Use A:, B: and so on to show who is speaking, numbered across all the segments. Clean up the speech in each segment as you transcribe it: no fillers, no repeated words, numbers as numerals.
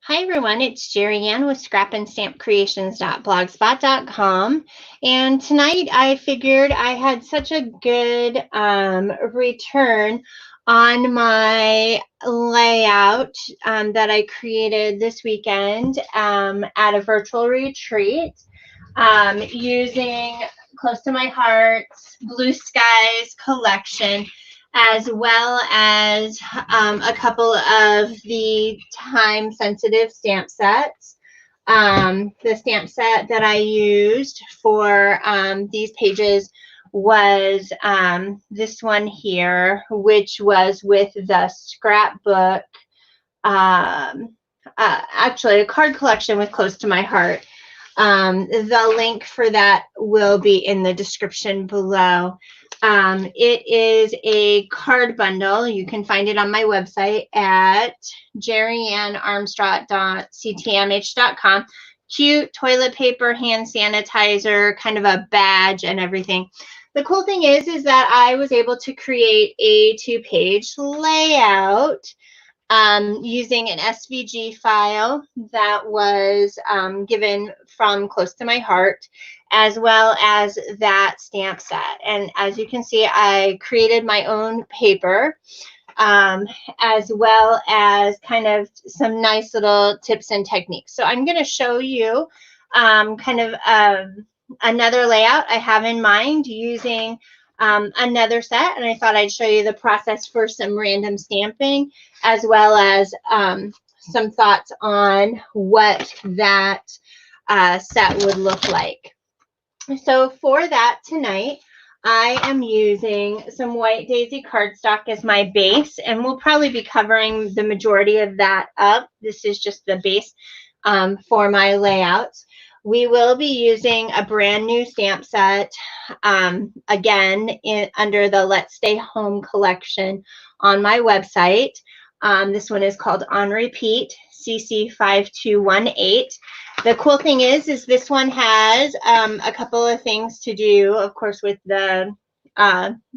A: Hi everyone, it's Gerriann with scrapandstampcreations.blogspot.com, and tonight I figured I had such a good return on my layout that I created this weekend at a virtual retreat using Close to My Heart's Blue Skies collection, as well as a couple of the time-sensitive stamp sets. The stamp set that I used for these pages was this one here, which was with the scrapbook, actually a card collection with Close to My Heart. The link for that will be in the description below. It is a card bundle. You can find it on my website at gerriannarmstrong.ctmh.com. Cute toilet paper, hand sanitizer, kind of a badge and everything. The cool thing is that I was able to create a 2-page layout using an SVG file that was given from Close to My Heart, as well as that stamp set. And as you can see, I created my own paper, as well as kind of some nice little tips and techniques. So I'm going to show you kind of another layout I have in mind using another set, and I thought I'd show you the process for some random stamping, as well as some thoughts on what that set would look like. So for that tonight, I am using some White Daisy cardstock as my base, and we'll probably be covering the majority of that up. This is just the base for my layouts. We will be using a brand new stamp set, again, under the Let's Stay Home collection on my website. This one is called On Repeat, CC5218. The cool thing is this one has a couple of things to do, of course, with the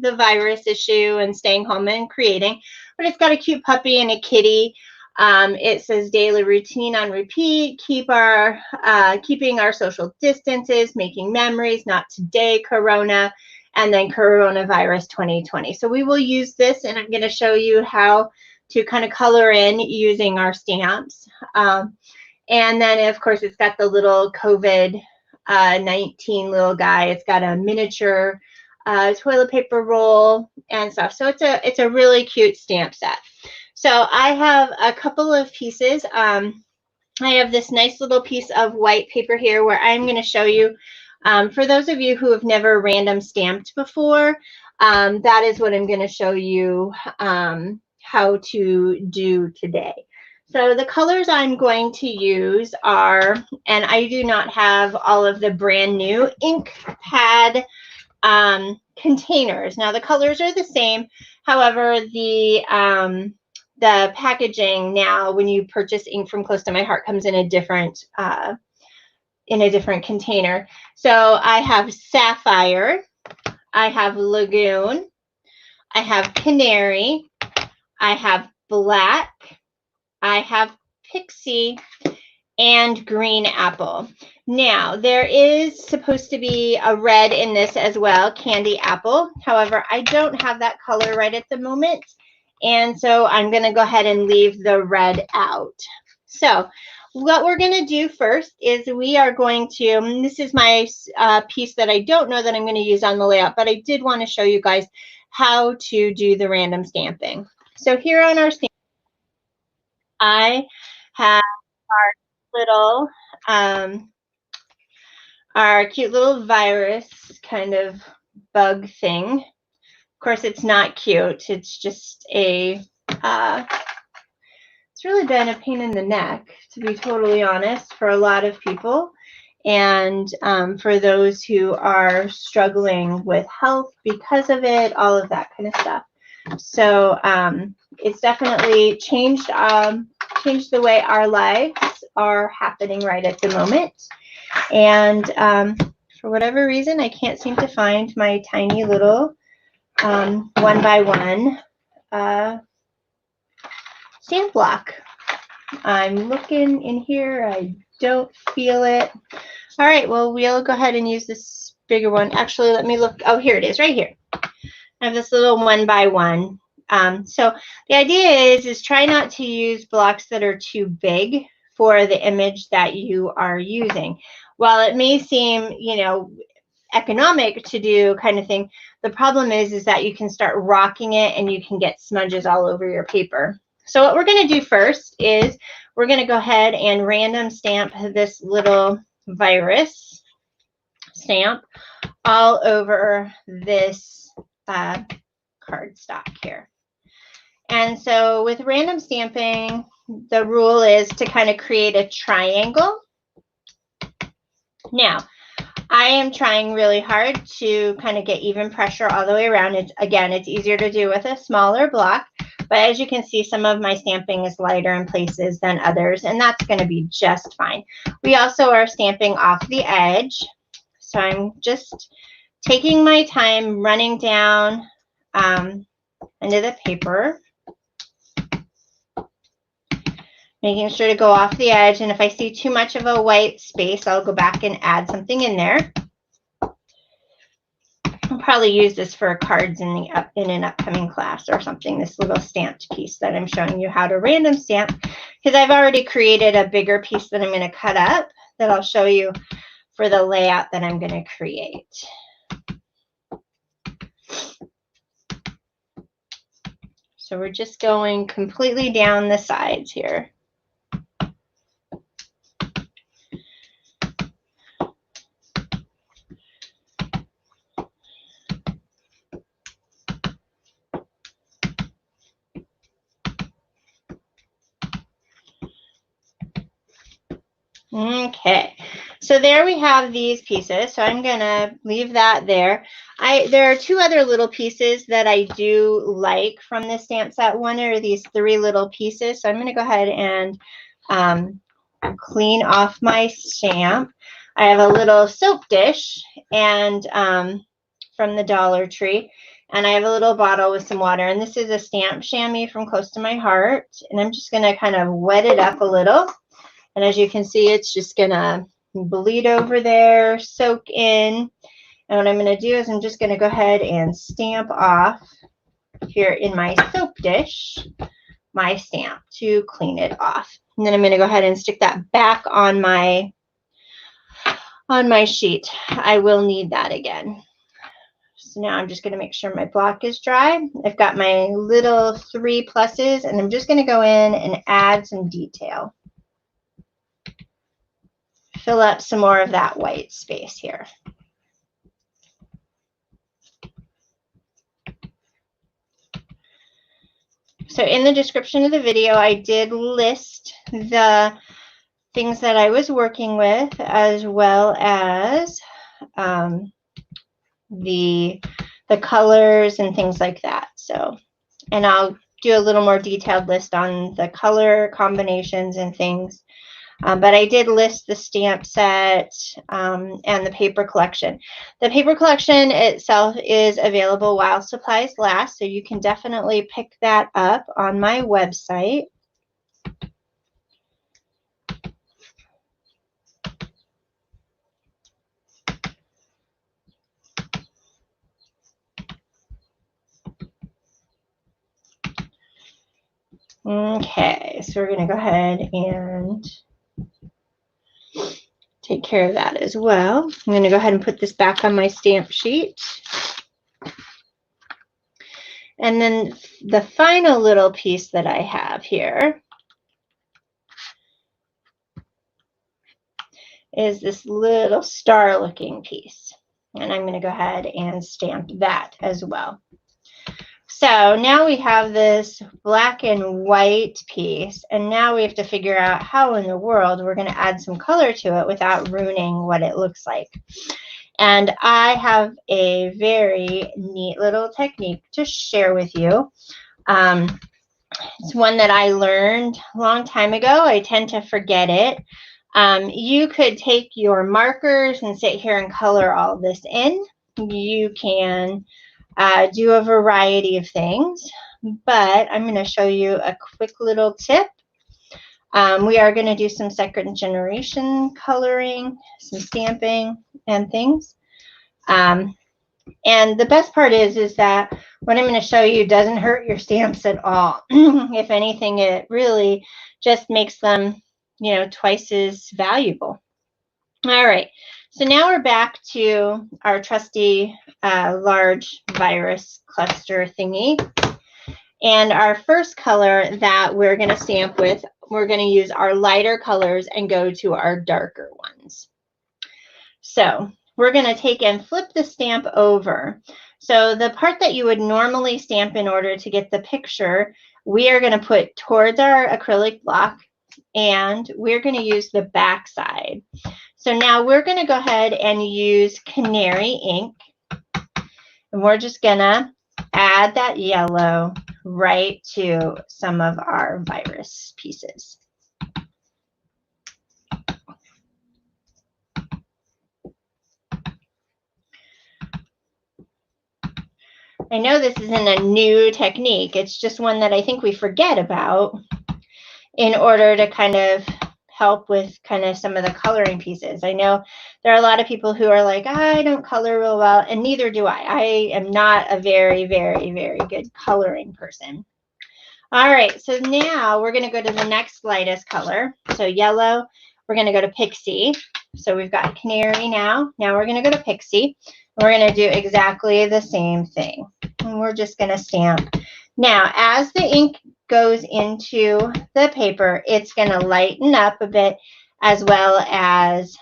A: virus issue and staying home and creating, but it's got a cute puppy and a kitty. It says daily routine on repeat, keeping our social distances, making memories, not today, Corona, and then coronavirus 2020. So we will use this, and I'm going to show you how to kind of color in using our stamps. And then, of course, it's got the little COVID-19 little guy. It's got a miniature toilet paper roll and stuff. So it's a really cute stamp set. So I have a couple of pieces. I have this nice little piece of white paper here where I'm going to show you, for those of you who have never random stamped before, that is what I'm going to show you how to do today. So the colors I'm going to use are, and I do not have all of the brand new ink pad containers. Now the colors are the same. However, the packaging now, when you purchase ink from Close to My Heart, comes in a different container. So I have Sapphire, I have Lagoon, I have Canary, I have Black, I have Pixie, and Green Apple. Now, there is supposed to be a red in this as well, Candy Apple. However, I don't have that color right at the moment, and so I'm going to go ahead and leave the red out. So what we're going to do first is we are going to, this is my piece that I don't know that I'm going to use on the layout, but I did want to show you guys how to do the random stamping. So here on our stamp, I have our cute little virus kind of bug thing. Of course, it's not cute. It's just it's really been a pain in the neck, to be totally honest, for a lot of people. And for those who are struggling with health because of it, all of that kind of stuff. So it's definitely changed the way our lives are happening right at the moment. And for whatever reason, I can't seem to find my tiny little 1x1 stamp block. I'm looking in here. I don't feel it. All right, well, we'll go ahead and use this bigger one. Actually, let me look. Oh, here it is, right here. I have this little 1x1. So the idea is try not to use blocks that are too big for the image that you are using. While it may seem, you know, economic to do kind of thing, the problem is that you can start rocking it and you can get smudges all over your paper. So what we're going to do first is we're going to go ahead and random stamp this little virus stamp all over this cardstock here. And so with random stamping, the rule is to kind of create a triangle. Now, I am trying really hard to kind of get even pressure all the way around. Again, it's easier to do with a smaller block, but as you can see, some of my stamping is lighter in places than others, and that's going to be just fine. We also are stamping off the edge, so I'm just taking my time running down into the paper, making sure to go off the edge, and if I see too much of a white space, I'll go back and add something in there. I'll probably use this for cards in an upcoming class or something, this little stamped piece that I'm showing you how to random stamp, because I've already created a bigger piece that I'm going to cut up that I'll show you for the layout that I'm going to create. So we're just going completely down the sides here. Okay, so there we have these pieces. So I'm going to leave that there. There are two other little pieces that I do like from this stamp set. One are these 3 little pieces. So I'm going to go ahead and clean off my stamp. I have a little soap dish and from the Dollar Tree. And I have a little bottle with some water. And this is a stamp chamois from Close to My Heart. And I'm just going to kind of wet it up a little. And as you can see, it's just going to bleed over there, soak in. And what I'm going to do is I'm just going to go ahead and stamp off here in my soap dish, my stamp to clean it off. And then I'm going to go ahead and stick that back on my sheet. I will need that again. So now I'm just going to make sure my block is dry. I've got my little 3 pluses, and I'm just going to go in and add some detail. Fill up some more of that white space here. So in the description of the video, I did list the things that I was working with, as well as the colors and things like that. So, and I'll do a little more detailed list on the color combinations and things. But I did list the stamp set and the paper collection. The paper collection itself is available while supplies last, so you can definitely pick that up on my website. Okay, so we're going to go ahead and take care of that as well. I'm going to go ahead and put this back on my stamp sheet. And then the final little piece that I have here is this little star looking piece. And I'm going to go ahead and stamp that as well. So now we have this black and white piece, and now we have to figure out how in the world we're going to add some color to it without ruining what it looks like. And I have a very neat little technique to share with you. It's one that I learned a long time ago. I tend to forget it. You could take your markers and sit here and color all this in. You can do a variety of things, but I'm going to show you a quick little tip. We are going to do some second generation coloring, some stamping and things. And the best part is that what I'm going to show you doesn't hurt your stamps at all. If anything, it really just makes them, you know, twice as valuable. All right, so now we're back to our trusty large virus cluster thingy. And our first color that we're going to stamp with, we're going to use our lighter colors and go to our darker ones. So we're going to take and flip the stamp over. So the part that you would normally stamp in order to get the picture, we are going to put towards our acrylic block, and we're going to use the back side. So now we're going to go ahead and use Canary ink, and we're just going to add that yellow right to some of our virus pieces. I know this isn't a new technique. It's just one that I think we forget about in order to kind of help with kind of some of the coloring pieces. I know there are a lot of people who are like, I don't color real well, and neither do I. I am not a very, very, very good coloring person. All right, so now we're going to go to the next lightest color. So yellow, we're going to go to Pixie. So we've got Canary now. Now we're going to go to Pixie. We're going to do exactly the same thing. And we're just going to stamp. Now, as the ink goes into the paper, it's going to lighten up a bit as well as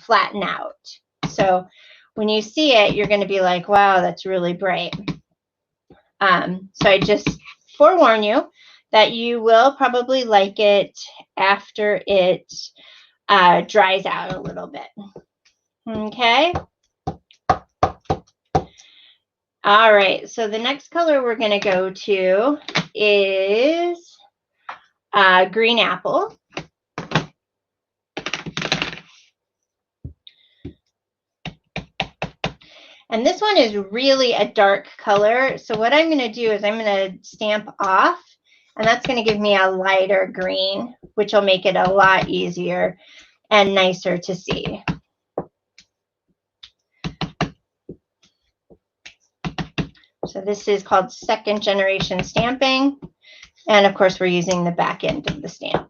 A: flatten out. So when you see it, you're going to be like, wow, that's really bright. So I just forewarn you that you will probably like it after it dries out a little bit. Okay. All right, so the next color we're going to go to is green apple. And this one is really a dark color. So what I'm going to do is I'm going to stamp off, and that's going to give me a lighter green, which will make it a lot easier and nicer to see. So this is called second generation stamping. And of course, we're using the back end of the stamp.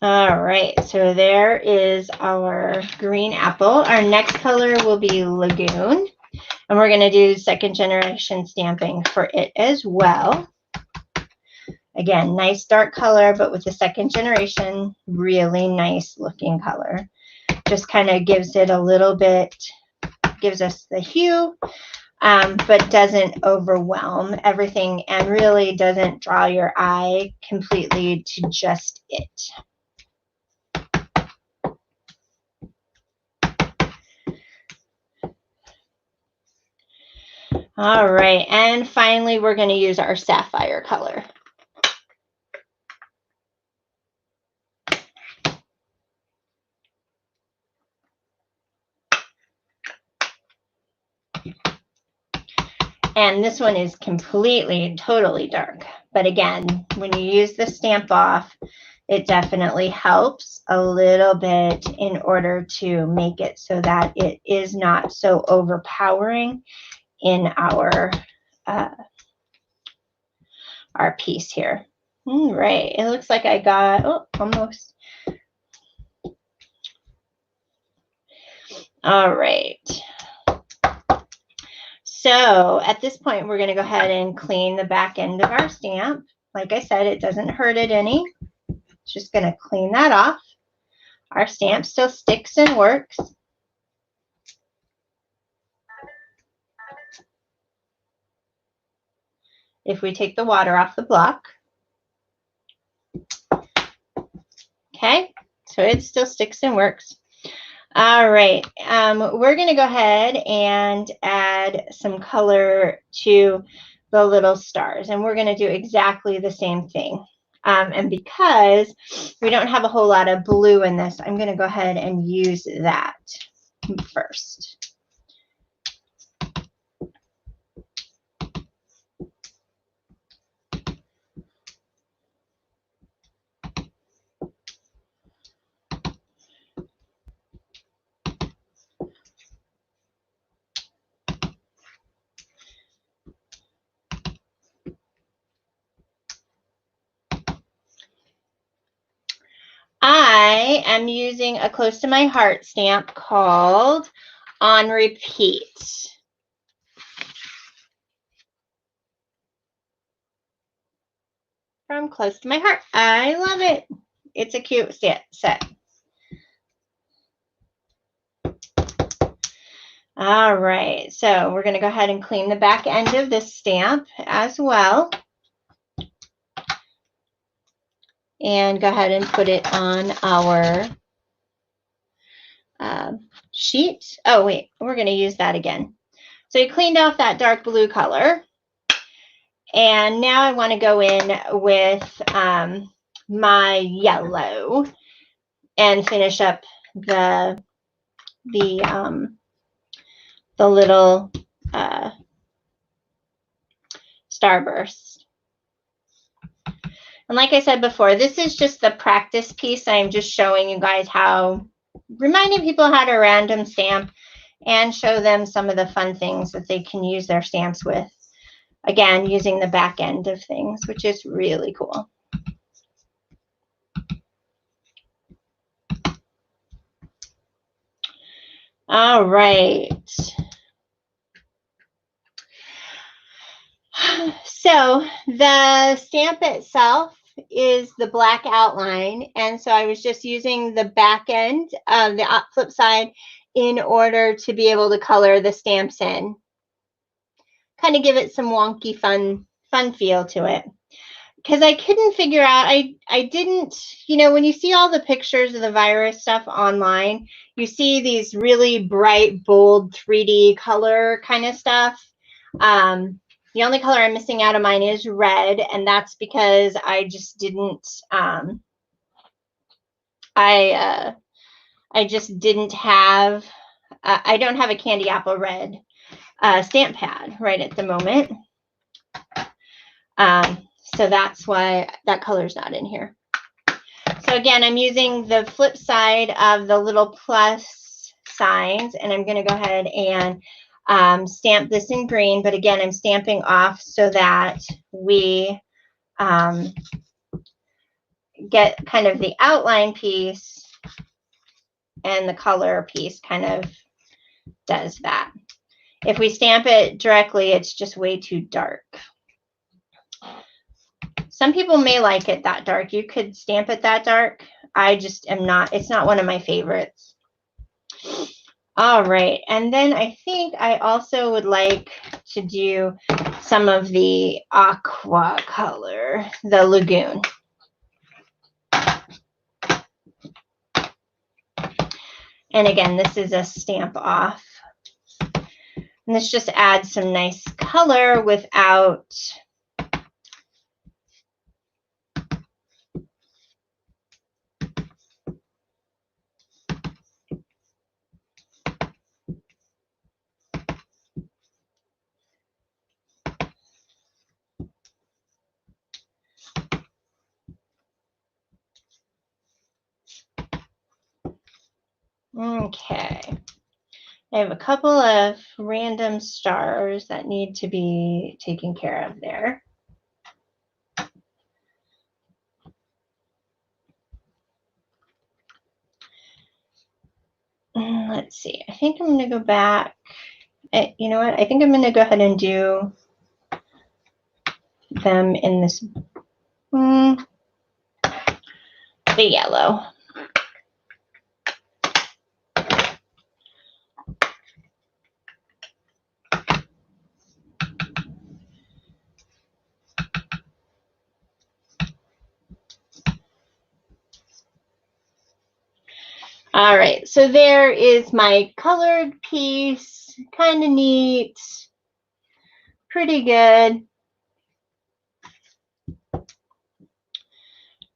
A: All right, so there is our green apple. Our next color will be Lagoon. And we're going to do second generation stamping for it as well. Again, nice dark color, but with the second generation, really nice looking color. Just kind of gives it a little bit, gives us the hue, but doesn't overwhelm everything and really doesn't draw your eye completely to just it. All right, and finally, we're going to use our sapphire color. And this one is completely, totally dark. But again, when you use the stamp off, it definitely helps a little bit in order to make it so that it is not so overpowering in our piece here. All right, it looks like I got, oh, almost. All right. So at this point, we're going to go ahead and clean the back end of our stamp. Like I said, it doesn't hurt it any. It's just going to clean that off. Our stamp still sticks and works. If we take the water off the block. Okay, so it still sticks and works. All right, we're going to go ahead and add some color to the little stars, and we're going to do exactly the same thing. And because we don't have a whole lot of blue in this, I'm going to go ahead and use that first. I am using a close to my heart stamp called On Repeat. From Close to My Heart. I love it. It's a cute set. All right, so we're going to go ahead and clean the back end of this stamp as well. And go ahead and put it on our sheet. Oh, wait, we're going to use that again. So we cleaned off that dark blue color. And now I want to go in with my yellow and finish up the little starburst. And like I said before, this is just the practice piece. I'm just showing you guys how, reminding people how to random stamp and show them some of the fun things that they can use their stamps with. Again, using the back end of things, which is really cool. All right. So the stamp itself is the black outline, and so I was just using the back end of the flip side in order to be able to color the stamps in. Kind of give it some wonky fun feel to it. Because I couldn't figure out, I didn't, you know, when you see all the pictures of the virus stuff online, you see these really bright, bold 3D color kind of stuff. The only color I'm missing out of mine is red, and that's because I just didn't, I just didn't have, I don't have a candy apple red stamp pad right at the moment. So that's why that color's not in here. So again, I'm using the flip side of the little plus signs, and I'm going to go ahead and stamp this in green. But again, I'm stamping off so that we get kind of the outline piece, and the color piece kind of does that. If we stamp it directly, it's just way too dark. Some people may like it that dark. You could stamp it that dark. I just am not. It's not one of my favorites. All right. And then I think I also would like to do some of the aqua color, the lagoon. And again, this is a stamp off. And this just adds some nice color without okay. I have a couple of random stars that need to be taken care of there. Let's see. I think I'm going to go back. You know what? I think I'm going to go ahead and do them in this the yellow. All right, so there is my colored piece. Kind of neat. Pretty good.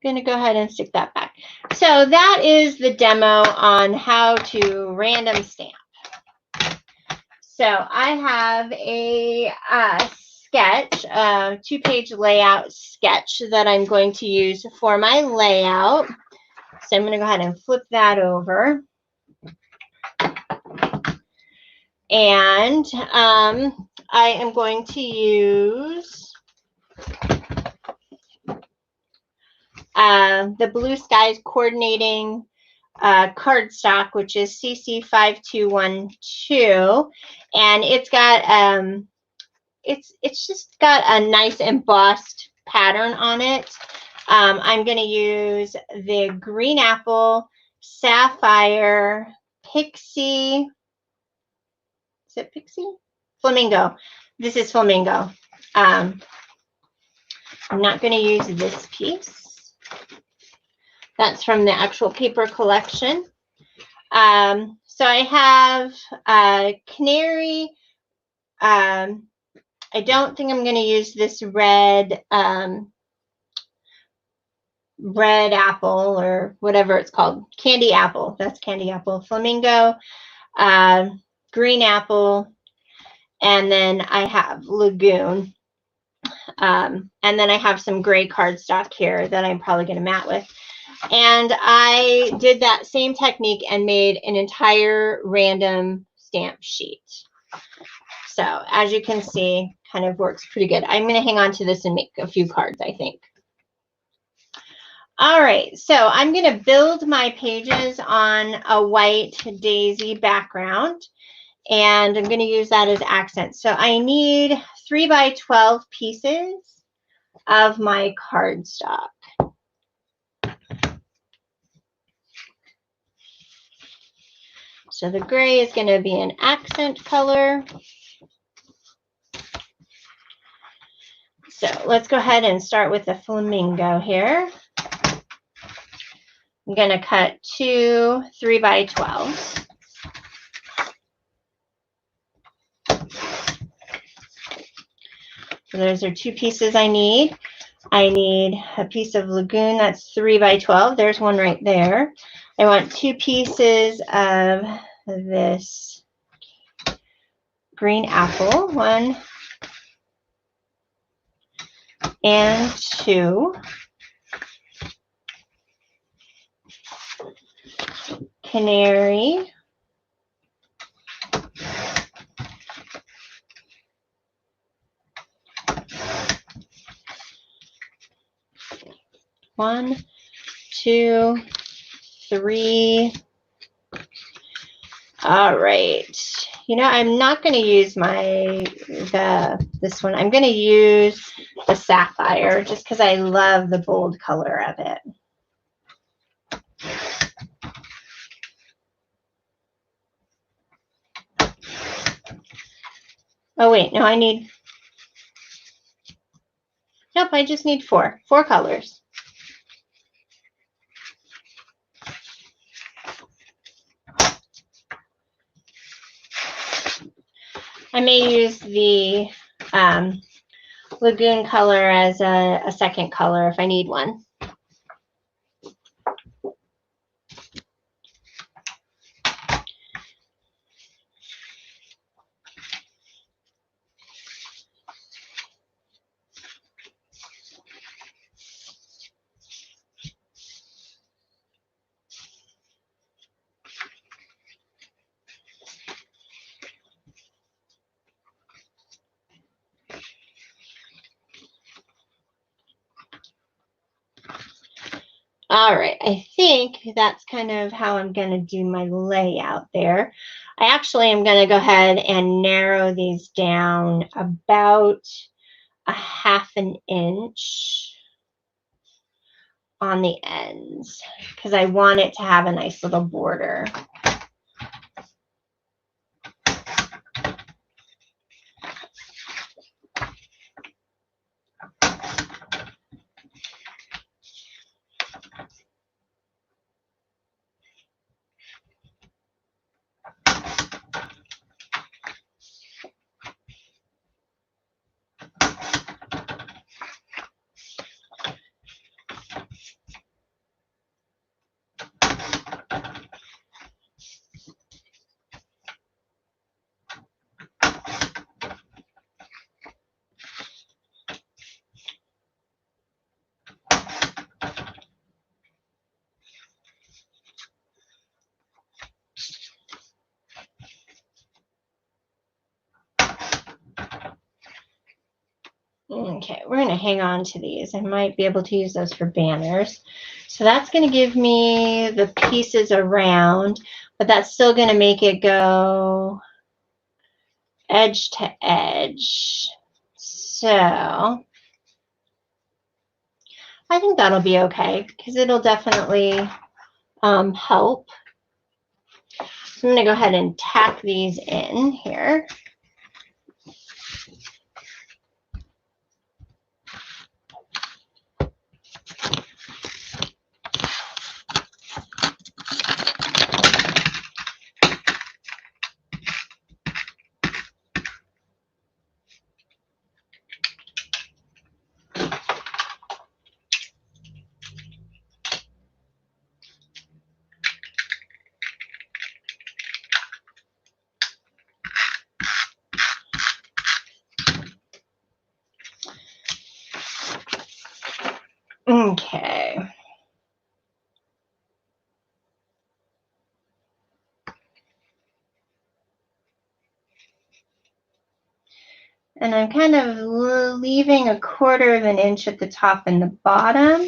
A: going to go ahead and stick that back. So that is the demo on how to random stamp. So I have a sketch, a 2-page layout sketch that I'm going to use for my layout. So I'm going to go ahead and flip that over. And I am going to use the Blue Skies Coordinating cardstock, which is CC5212, and it's got it's just got a nice embossed pattern on it. I'm going to use the Green Apple Sapphire Pixie. Is it Pixie? Flamingo. This is Flamingo. I'm not going to use this piece. That's from the actual paper collection. So I have Canary. I don't think I'm going to use this red red apple or whatever it's called. Candy apple. That's candy apple. Flamingo. Green apple. And then I have Lagoon. And then I have some gray cardstock here that I'm probably going to mat with. And I did that same technique and made an entire random stamp sheet. So as you can see, kind of works pretty good. I'm going to hang on to this and make a few cards, I think. All right, so I'm going to build my pages on a white daisy background, and I'm going to use that as accents. So I need 3 by 12 pieces of my cardstock. So the gray is going to be an accent color. So let's go ahead and start with the flamingo here. I'm going to cut 2 3 by 12s. So those are 2 pieces I need. I need a piece of Lagoon, that's 3 by 12. There's one right there. I want 2 pieces of this green apple, 1 and 2. Canary. One, 2, 3. All right. You know, I'm not going to use this one. I'm going to use the sapphire just because I love the bold color of it. Oh wait, no, nope, I just need 4 colors. I may use the Lagoon color as a second color if I need one. All right, I think that's kind of how I'm going to do my layout there. I actually am going to go ahead and narrow these down about a 1/2 inch on the ends because I want it to have a nice little border. Okay, we're going to hang on to these. I might be able to use those for banners. So that's going to give me the pieces around, but that's still going to make it go edge to edge. So I think that'll be okay because it'll definitely help. So I'm going to go ahead and tack these in here. Okay. And I'm kind of leaving 1/4 of an inch at the top and the bottom.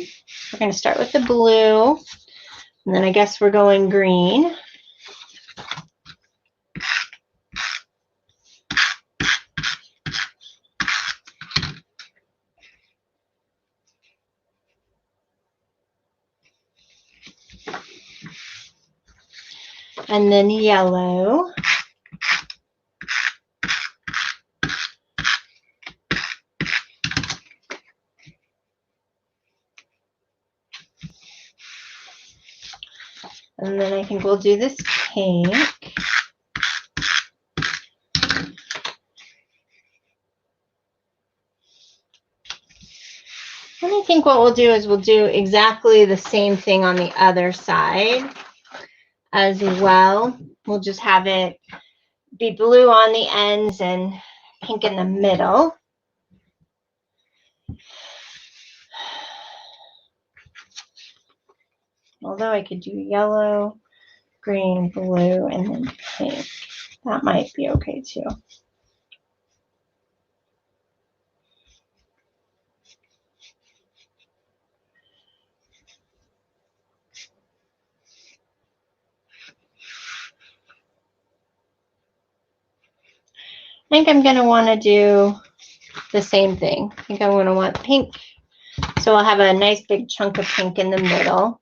A: We're going to start with the blue, and then I guess we're going green. And then yellow. And then I think we'll do this pink. And I think what we'll do is we'll do exactly the same thing on the other side as well. We'll just have it be blue on the ends and pink in the middle. Although I could do yellow, green, blue, and then pink. That might be okay too. I think I'm going to want to do the same thing. I think I'm going to want pink. So I'll have a nice big chunk of pink in the middle.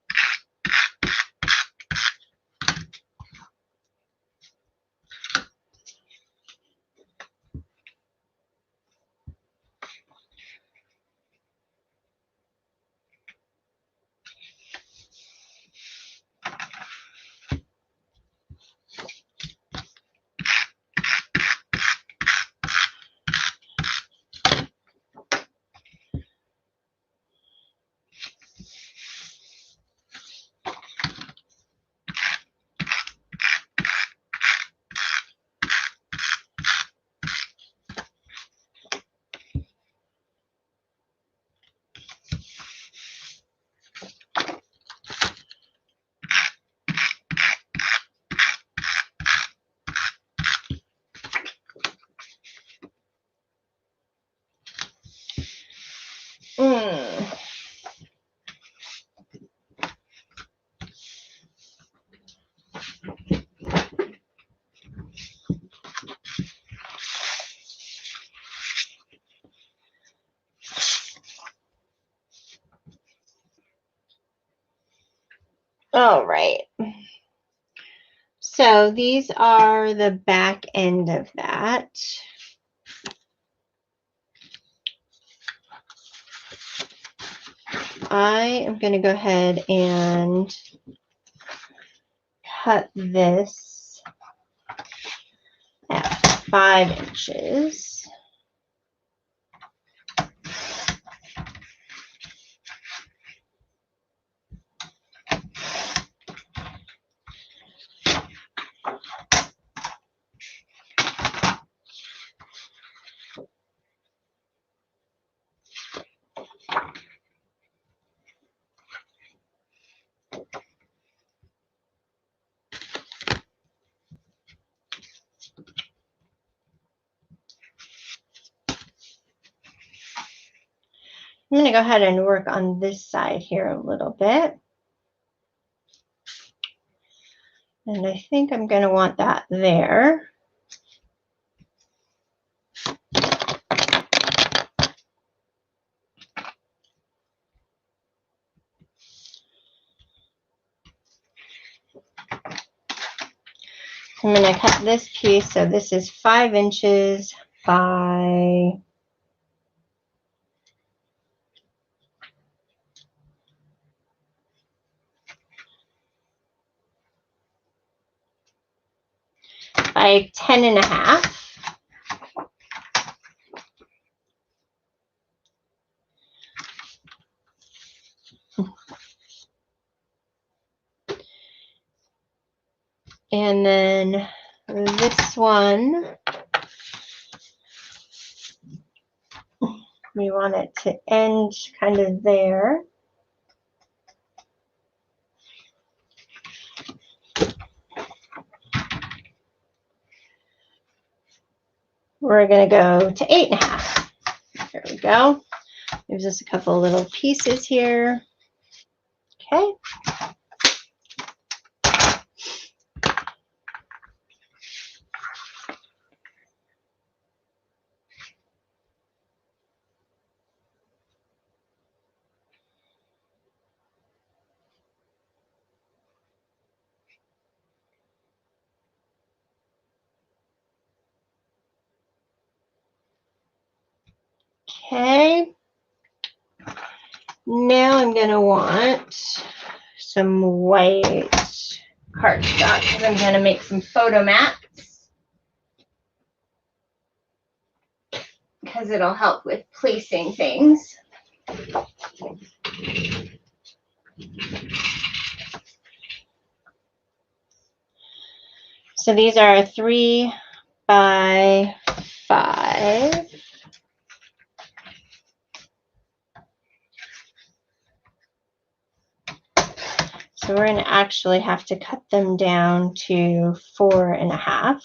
A: All right. So these are the back end of that. I am going to go ahead and cut this at 5 inches. I'm going to go ahead and work on this side here a little bit. And I think I'm going to want that there. I'm going to cut this piece. So this is 5 inches by 10.5. And then this one, we want it to end kind of there. We're going to go to 8.5. There we go. Gives us a couple little pieces here. Okay. Okay. Now I'm going to want some white cardstock because I'm going to make some photo mats because it'll help with placing things. So these are 3 by 5. So we're going to actually have to cut them down to 4.5.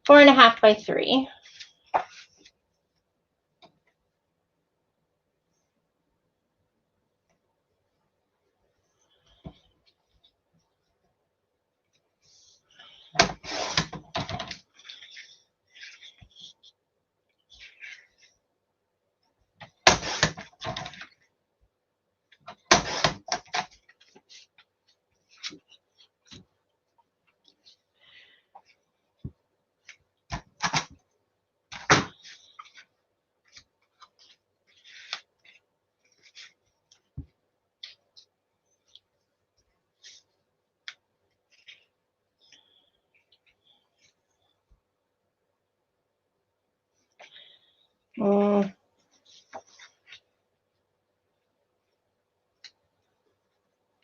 A: 4.5 by 3.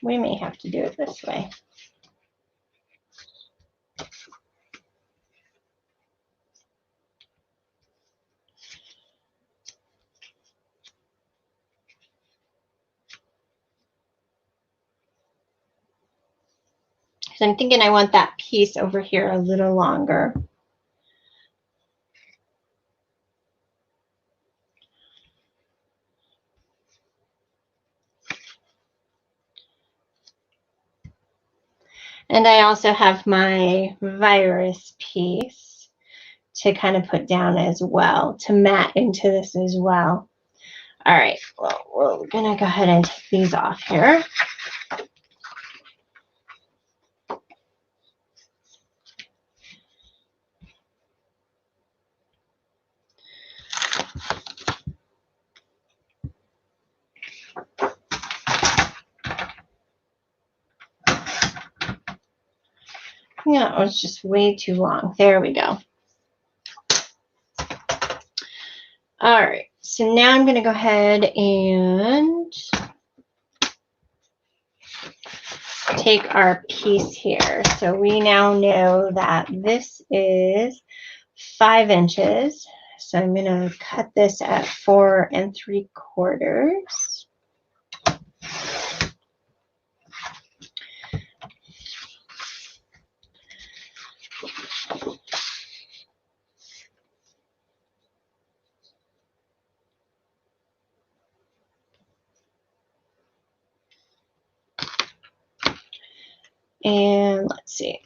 A: We may have to do it this way. So I'm thinking I want that piece over here a little longer. And I also have my virus piece to kind of put down as well, to mat into this as well. All right, well, we're gonna go ahead and take these off here. Yeah, it was just way too long. There we go. All right, so now I'm going to go ahead and take our piece here. So we now know that this is 5 inches. So I'm going to cut this at 4 3/4. And let's see.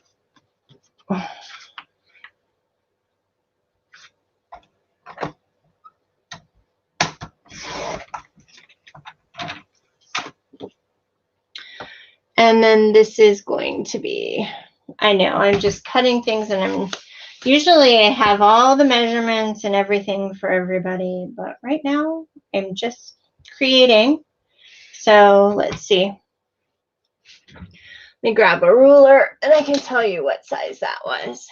A: And then this is going to be, I know, I'm just cutting things, and usually I have all the measurements and everything for everybody, but right now I'm just creating. So let's see. Let me grab a ruler and I can tell you what size that was.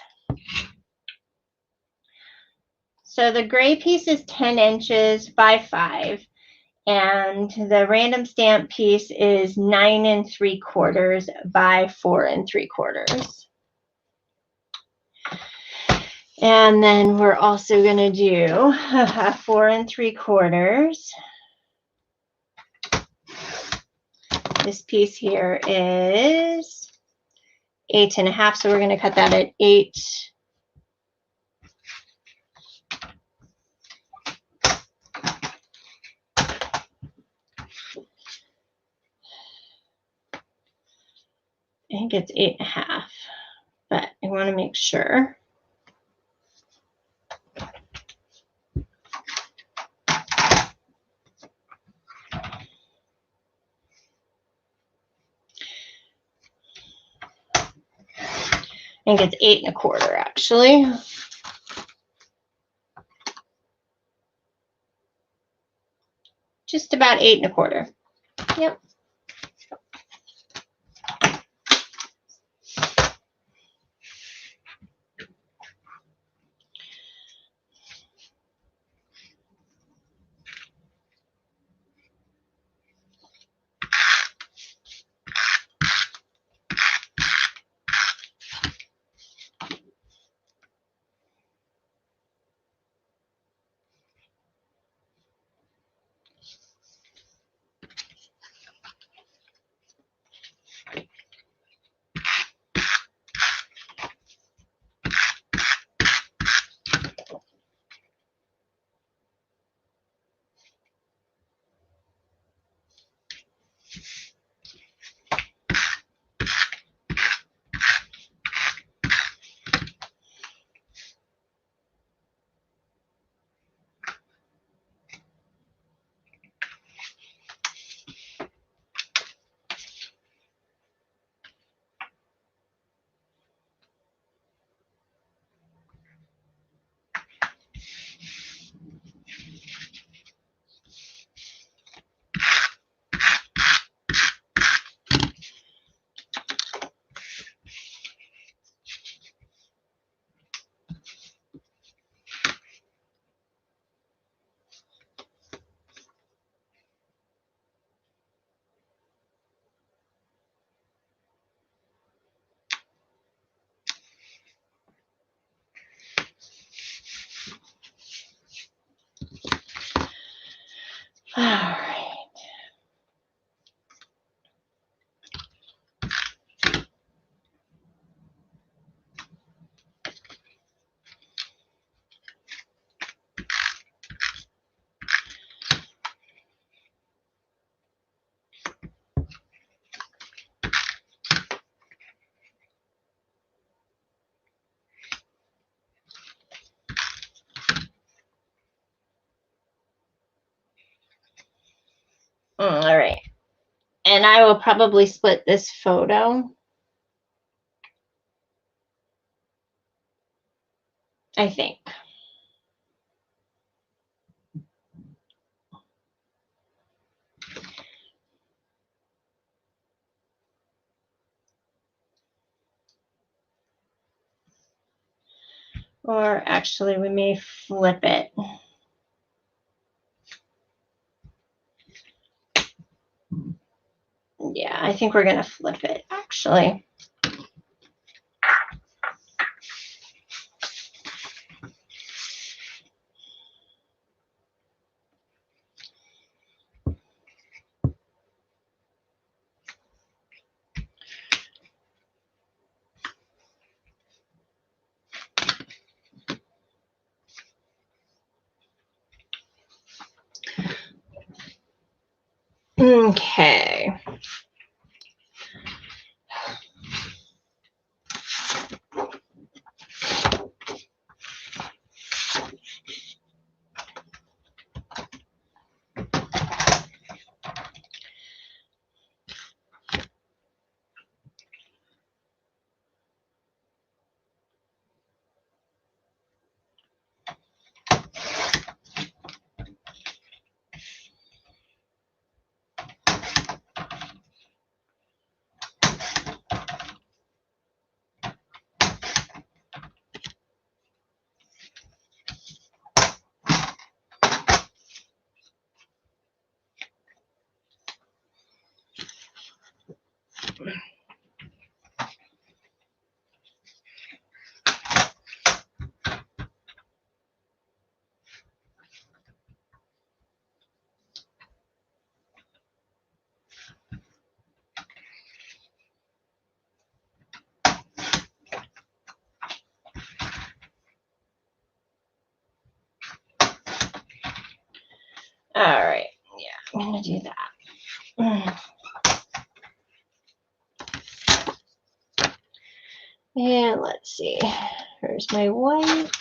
A: So the gray piece is 10 inches by 5. And the random stamp piece is 9 3/4 by 4 3/4. And then we're also going to do 4 3/4. This piece here is 8 1/2, so we're going to cut that at 8. I think it's 8 1/2, but I want to make sure. I think it's 8 1/4 actually. Just about 8 1/4. Yep. All right. All right. And I will probably split this photo. I think. Or actually, we may flip it. Yeah, I think we're going to flip it, actually. Okay. All right, yeah, I'm gonna do that. And let's see, here's my white.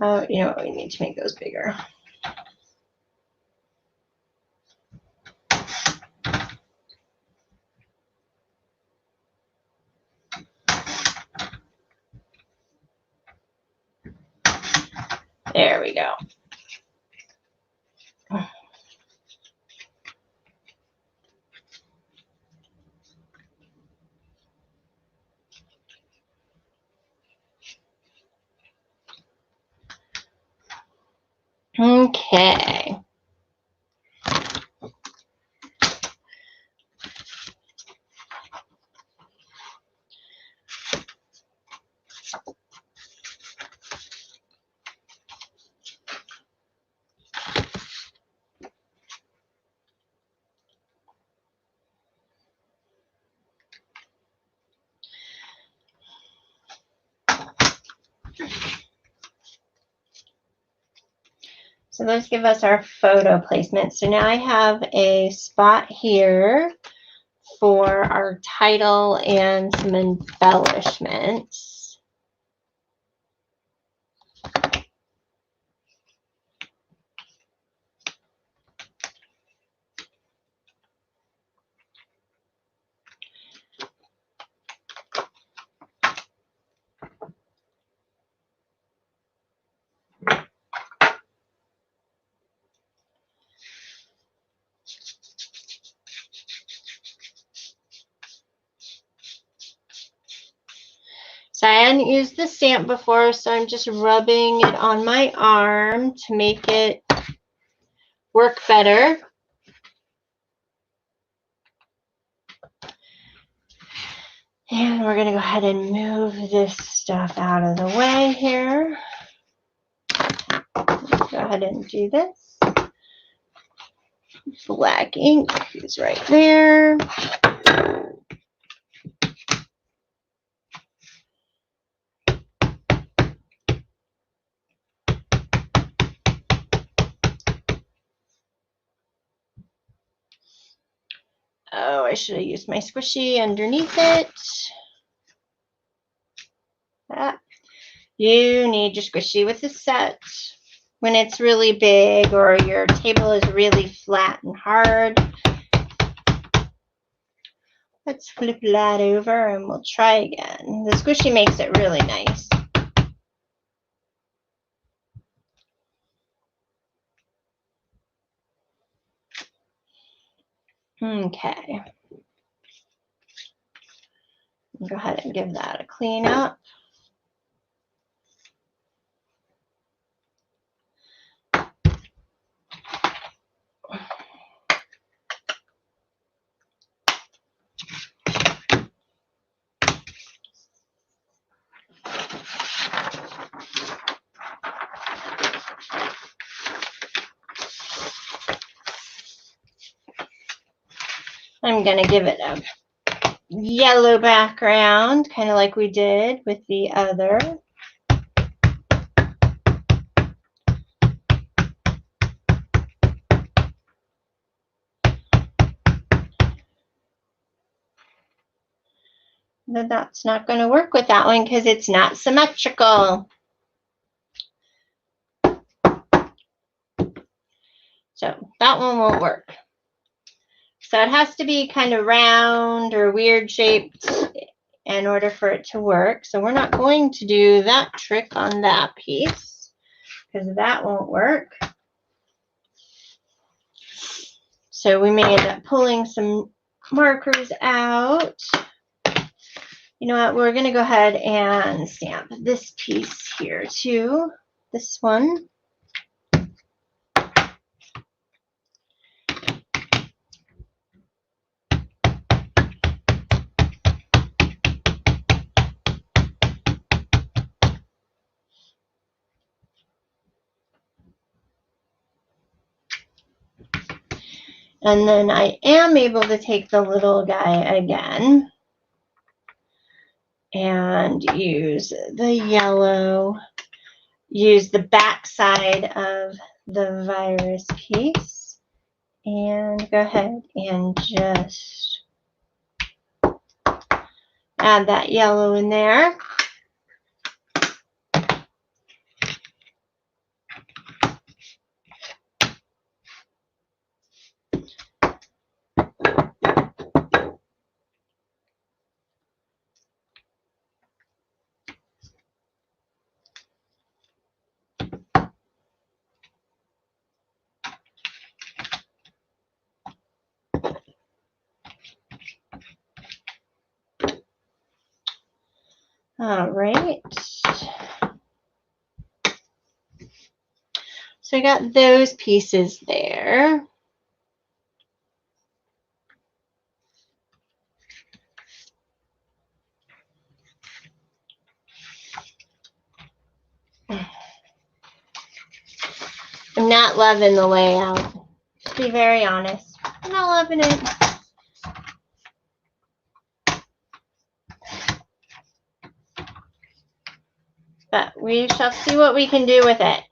A: Oh, you know what? We need to make those bigger. There we go. Okay. So those give us our photo placement. So now I have a spot here for our title and some embellishments. So I hadn't used the stamp before, so I'm just rubbing it on my arm to make it work better. And we're going to go ahead and move this stuff out of the way here. Let's go ahead and do this. Black ink is right there. Oh, I should have used my squishy underneath it. You need your squishy with the set. When it's really big or your table is really flat and hard. Let's flip that over and we'll try again. The squishy makes it really nice. Okay. Go ahead and give that a clean up. I'm going to give it a yellow background, kind of like we did with the other. that that's not going to work with that one because it's not symmetrical. So that one won't work. So it has to be kind of round or weird shaped in order for it to work. So we're not going to do that trick on that piece because that won't work. So we may end up pulling some markers out. You know what, we're going to go ahead and stamp this piece here too, this one. And then I am able to take the little guy again and use the yellow, use the back side of the virus piece, and go ahead and just add that yellow in there. All right. So I got those pieces there. I'm not loving the layout, to be very honest. I'm not loving it. But we shall see what we can do with it.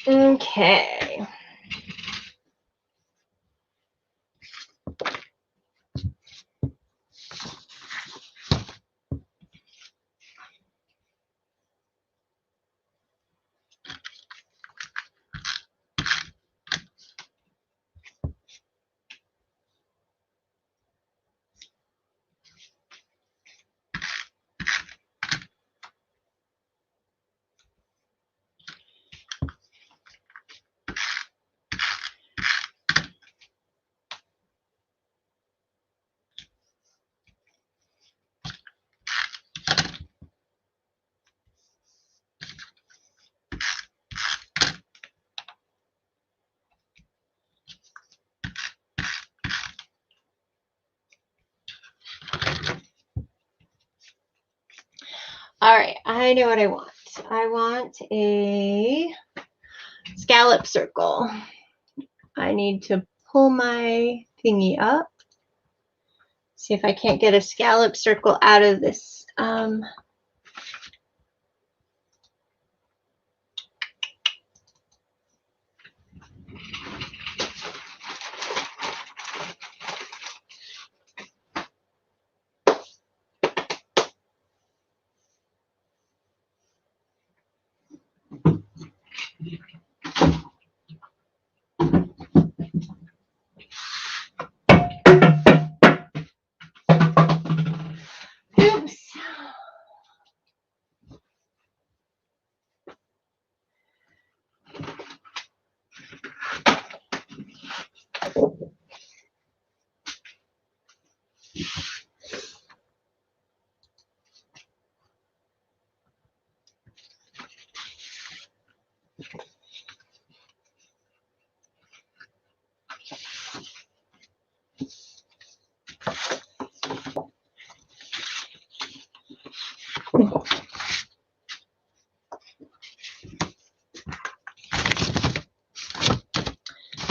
A: Okay. All right, I know what I want. I want a scallop circle. I need to pull my thingy up. See if I can't get a scallop circle out of this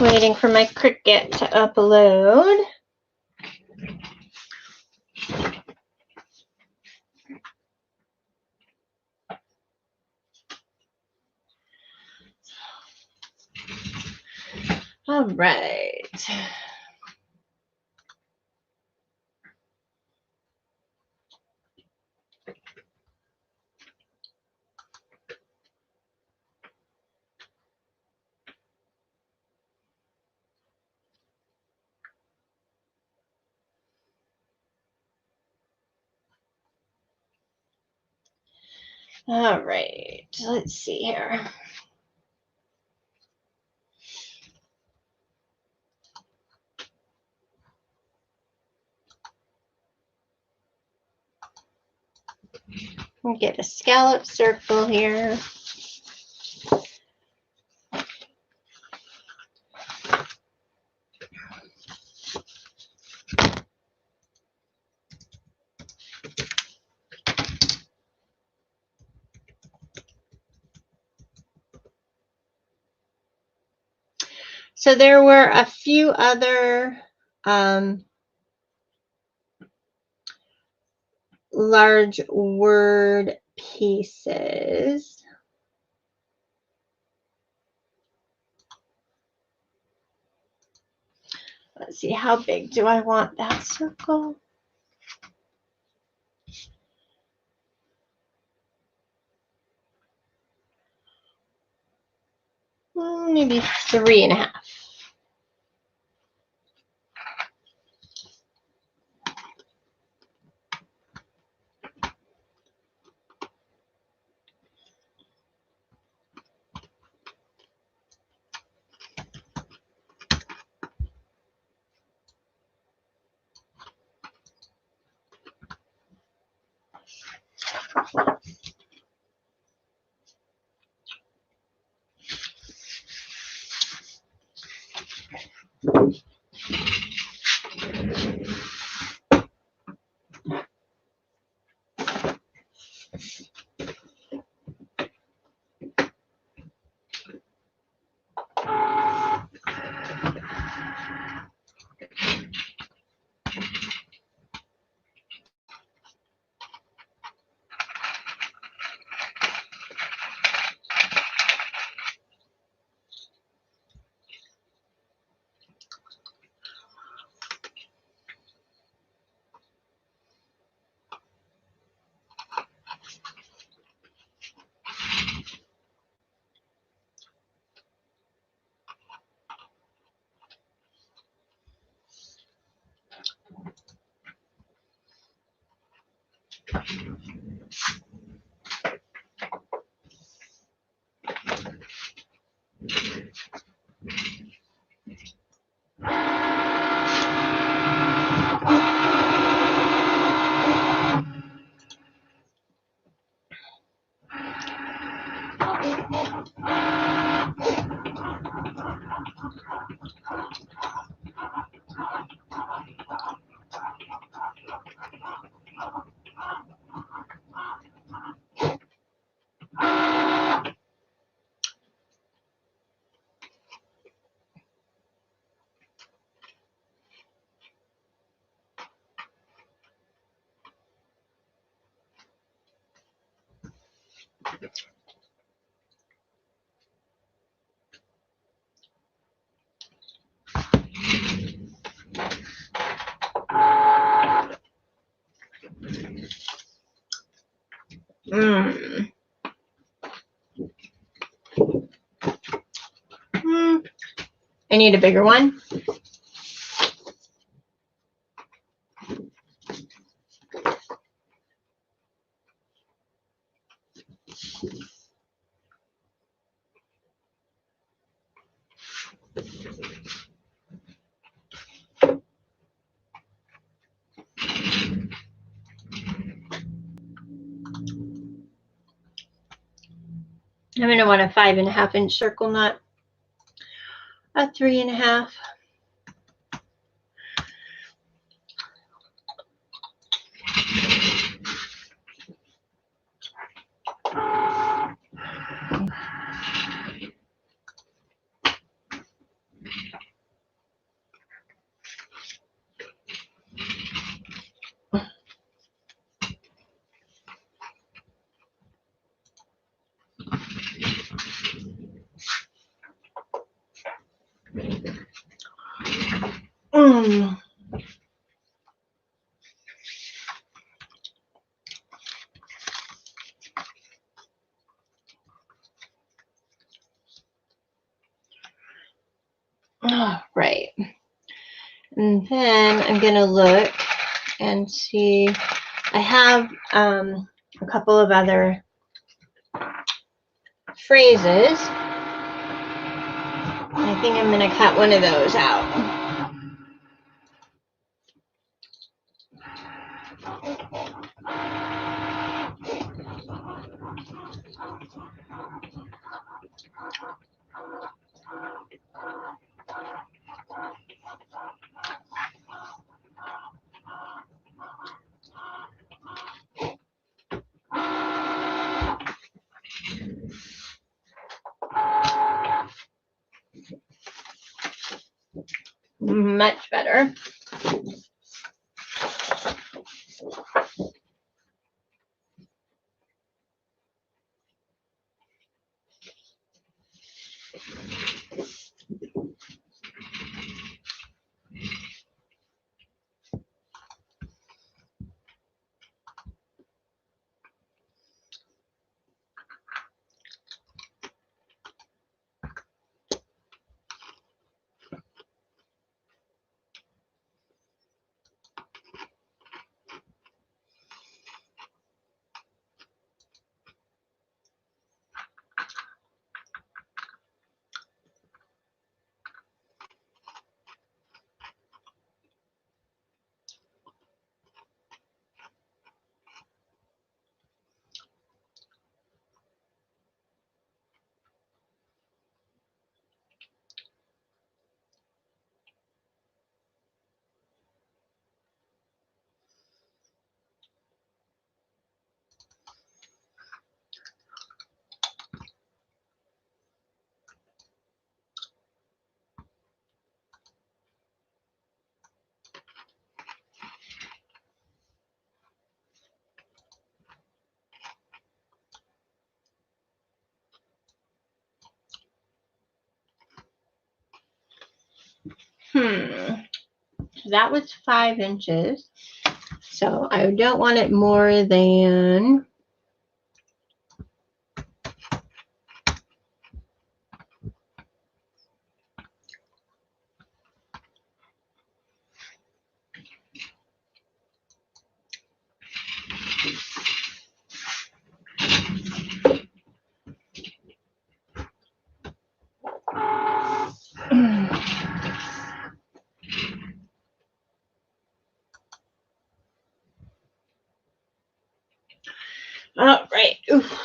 A: Waiting for my Cricut to upload. All right. All right, let's see here. We'll get a scalloped circle here. So there were a few other large word pieces. Let's see, how big do I want that circle? Maybe 3.5. I need a bigger one. I'm going to want a 5.5-inch circle, not a 3.5. Mm. All right. And then I'm going to look and see. I have a couple of other phrases. I think I'm going to cut one of those out. Much better. So that was 5 inches. So I don't want it more than all right. Oof.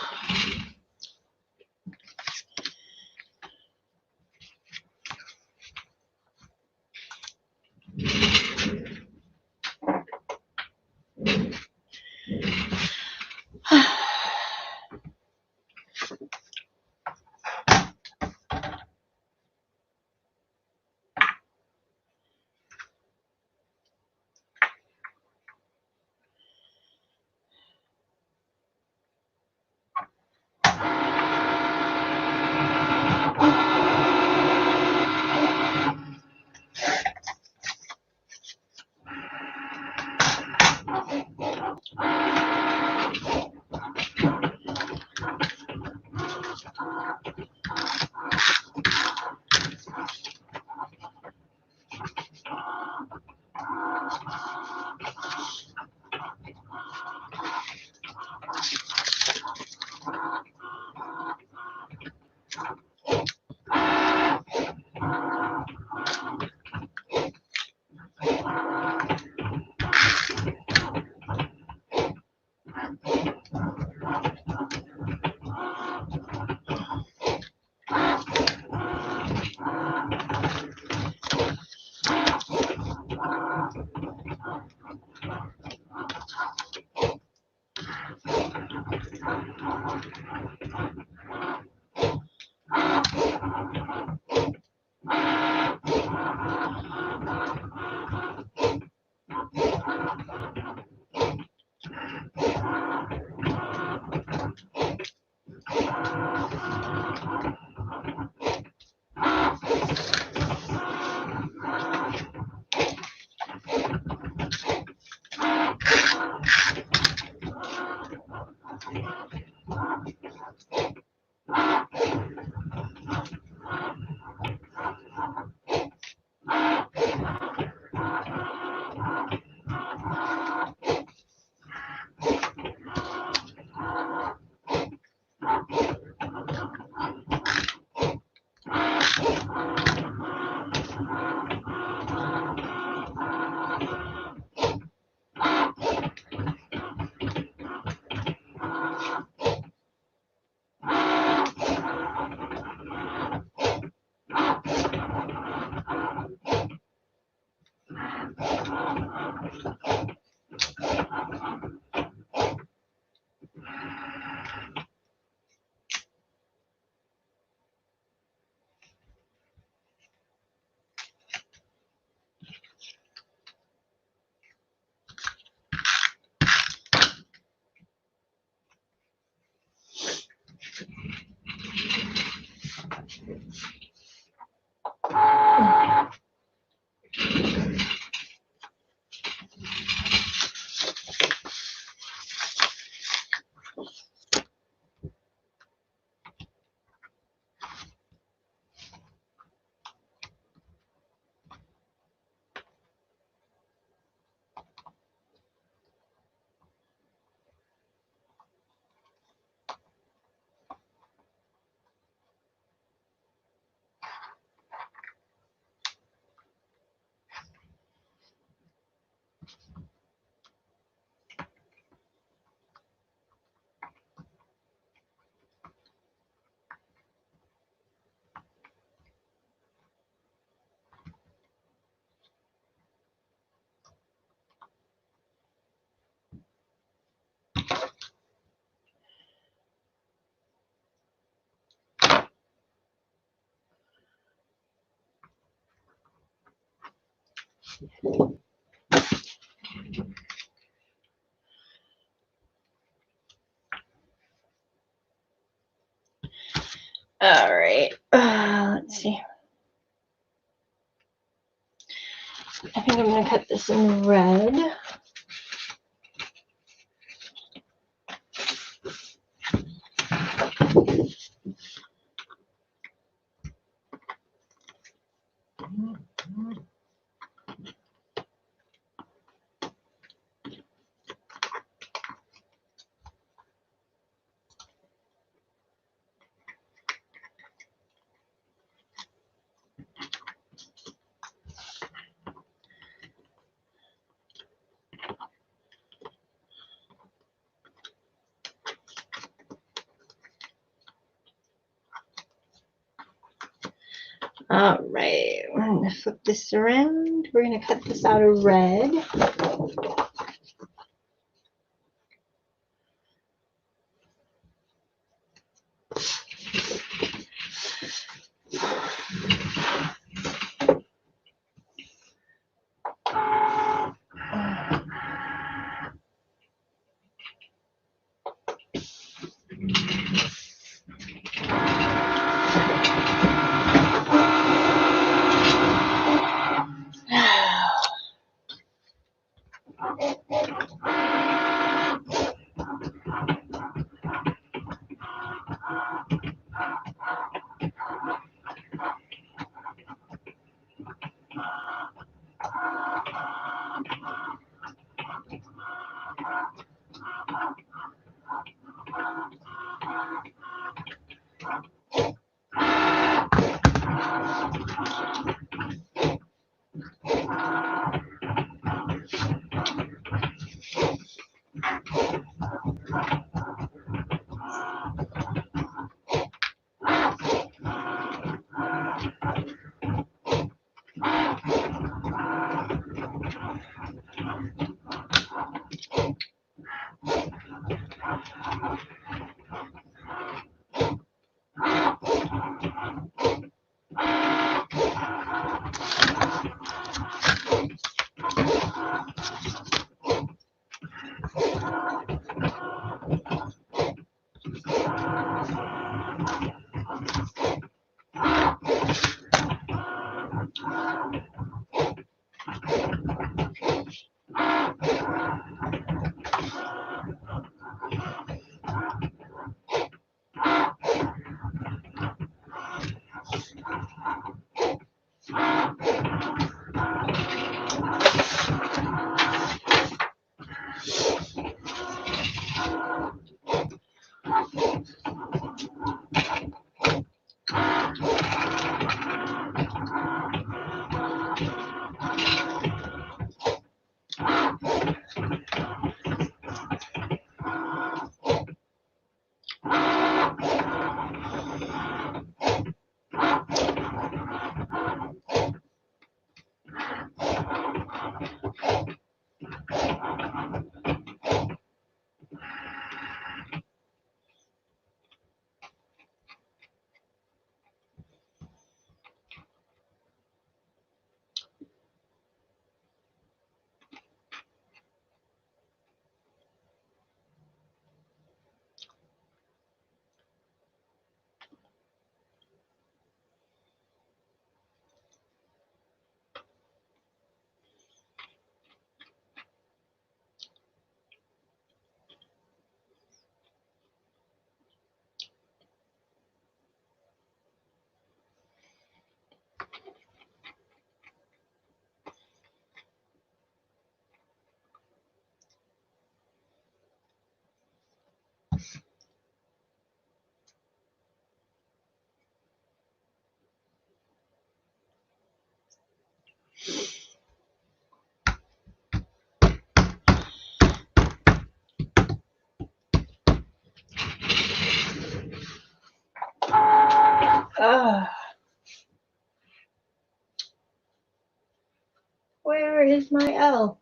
A: All right, let's see. I think I'm going to cut this in red. All right, we're going to flip this around. We're going to cut this out of red. Where is my L?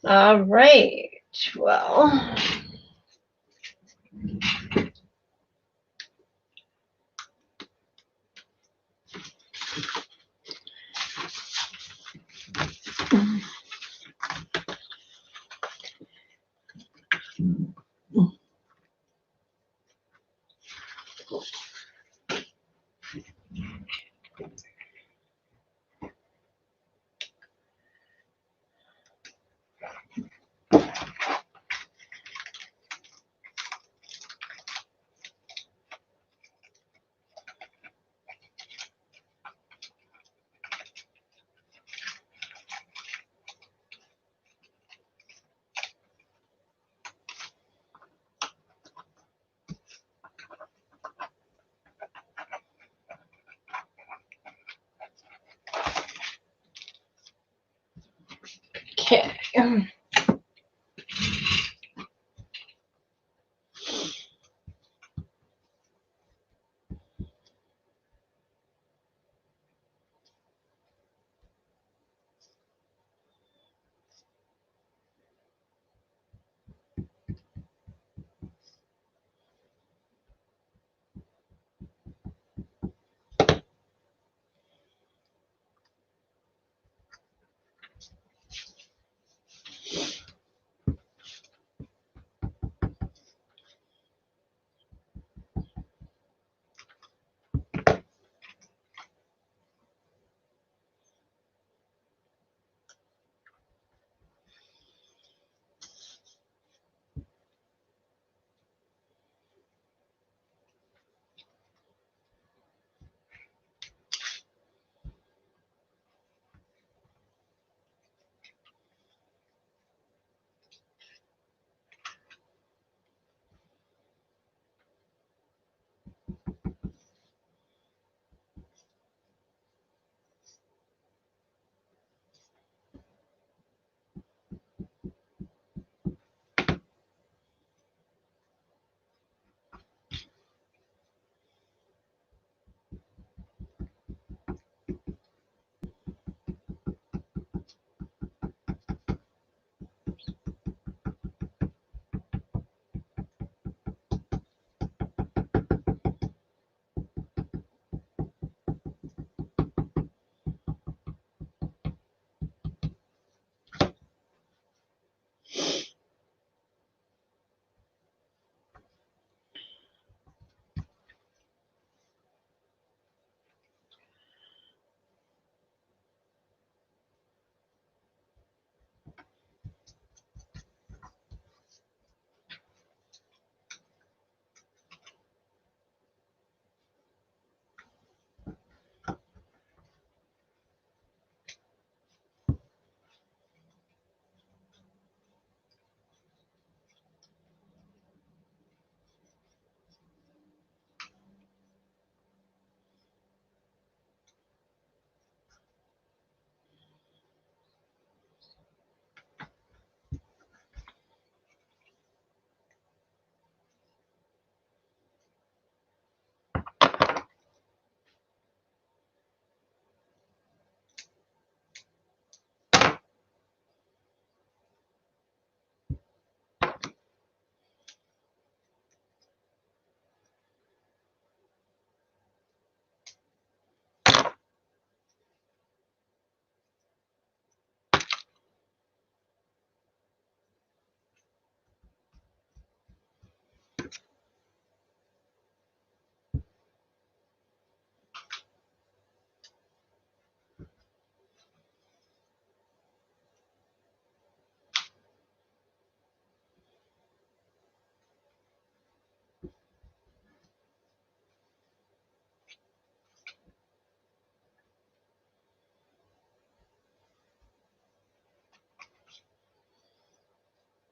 A: All right. Well. Okay.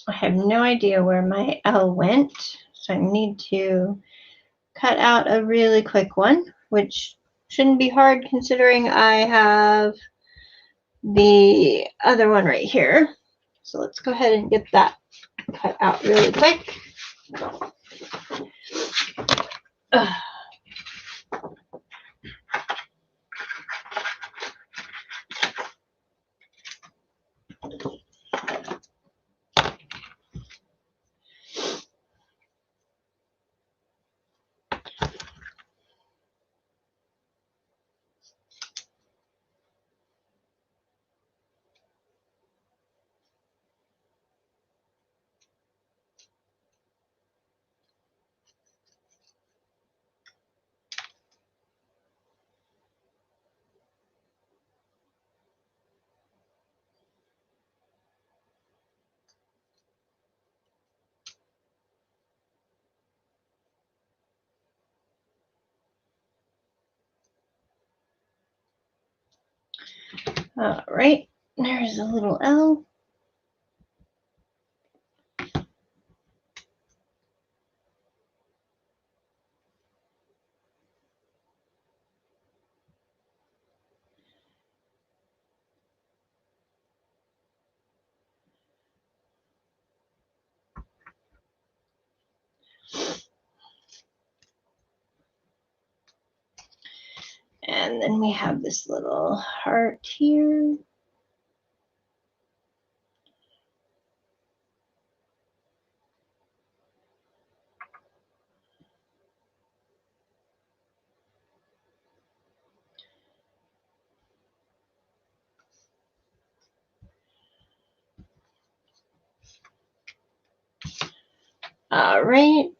A: I have no idea where my L went, So I need to cut out a really quick one, which shouldn't be hard considering I have the other one right here. So let's go ahead and get that cut out really quick. All right, there's a little L. And then we have this little heart here. All right.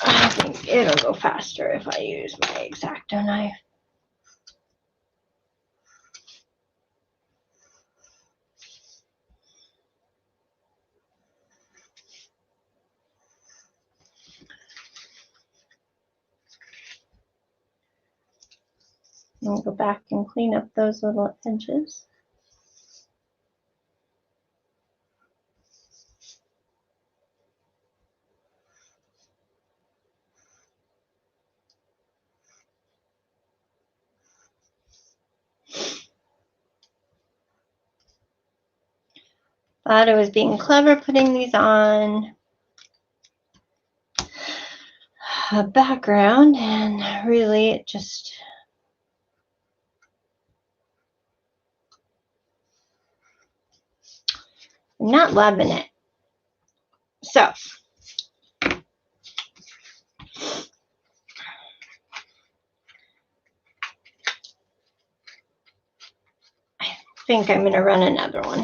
A: I think it'll go faster if I use my X-Acto knife. I'll go back and clean up those little edges. Thought I was being clever putting these on a background, and really it just I'm not loving it. So I think I'm going to run another one.